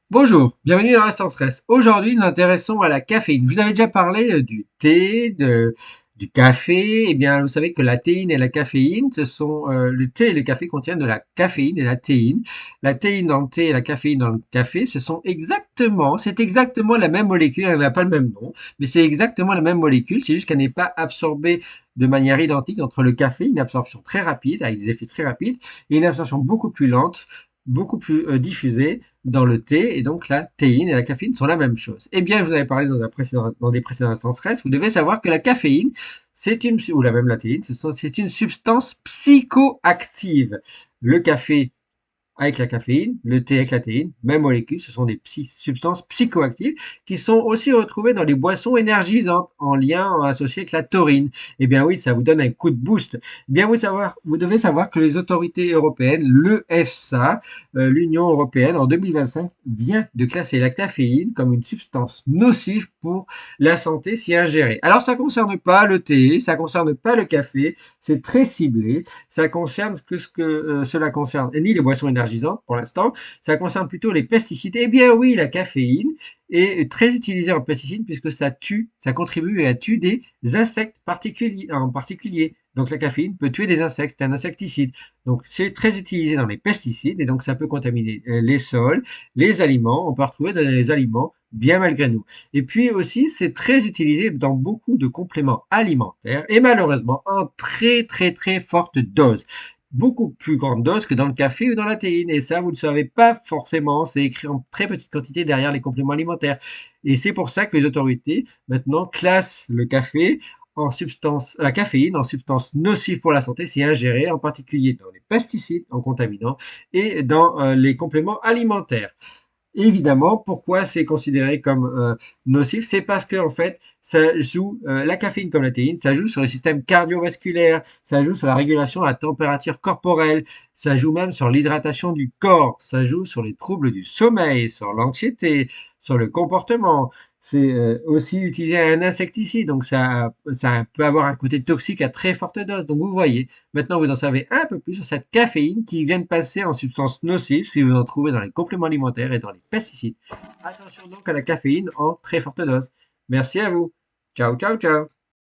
Bonjour, bienvenue dans l'Instant Stress. Aujourd'hui, nous nous intéressons à la caféine. Je vous avez déjà parlé du thé, du café. Eh bien, vous savez que la théine et la caféine, le thé et le café contiennent de la caféine et la théine. La théine dans le thé et la caféine dans le café, c'est exactement la même molécule. Elle n'a pas le même nom, mais c'est exactement la même molécule. C'est juste qu'elle n'est pas absorbée de manière identique entre le café, une absorption très rapide, avec des effets très rapides, et une absorption beaucoup plus lente, beaucoup plus diffusée dans le thé, et donc la théine et la caféine sont la même chose. Eh bien, je vous avais parlé dans des précédents instants stress, vous devez savoir que la caféine, ou la même la théine, c'est une substance psychoactive. Le café avec la caféine, le thé avec la théine, même molécule, ce sont des substances psychoactives qui sont aussi retrouvées dans les boissons énergisantes en lien associé avec la taurine. Eh bien oui, ça vous donne un coup de boost. Eh bien vous devez savoir que les autorités européennes, l'EFSA, l'Union européenne, en 2025, vient de classer la caféine comme une substance nocive pour la santé si ingérée. Alors ça ne concerne pas le thé, ça ne concerne pas le café, c'est très ciblé. Ça concerne que ce que cela concerne, et ni les boissons énergisantes pour l'instant, ça concerne plutôt les pesticides. Eh bien oui, la caféine est très utilisée en pesticides puisque ça contribue à tuer des insectes en particulier. Donc la caféine peut tuer des insectes, c'est un insecticide. Donc c'est très utilisé dans les pesticides et donc ça peut contaminer les sols, les aliments. On peut retrouver dans les aliments bien malgré nous. Et puis aussi, c'est très utilisé dans beaucoup de compléments alimentaires et malheureusement en très très très forte dose. Beaucoup plus grande dose que dans le café ou dans la théine. Et ça, vous ne le savez pas forcément. C'est écrit en très petite quantité derrière les compléments alimentaires. Et c'est pour ça que les autorités maintenant classent la caféine en substance nocive pour la santé si ingérée, en particulier dans les pesticides, en contaminants et dans les compléments alimentaires. Évidemment, pourquoi c'est considéré comme nocif? C'est parce que en fait, la caféine comme la théine, ça joue sur le système cardiovasculaire, ça joue sur la régulation de la température corporelle, ça joue même sur l'hydratation du corps, ça joue sur les troubles du sommeil, sur l'anxiété, sur le comportement. C'est aussi utilisé à un insecticide, donc ça peut avoir un côté toxique à très forte dose. Donc vous voyez, maintenant vous en savez un peu plus sur cette caféine qui vient de passer en substance nocive si vous en trouvez dans les compléments alimentaires et dans les pesticides. Attention donc à la caféine en très forte dose. Merci à vous. Ciao, ciao, ciao.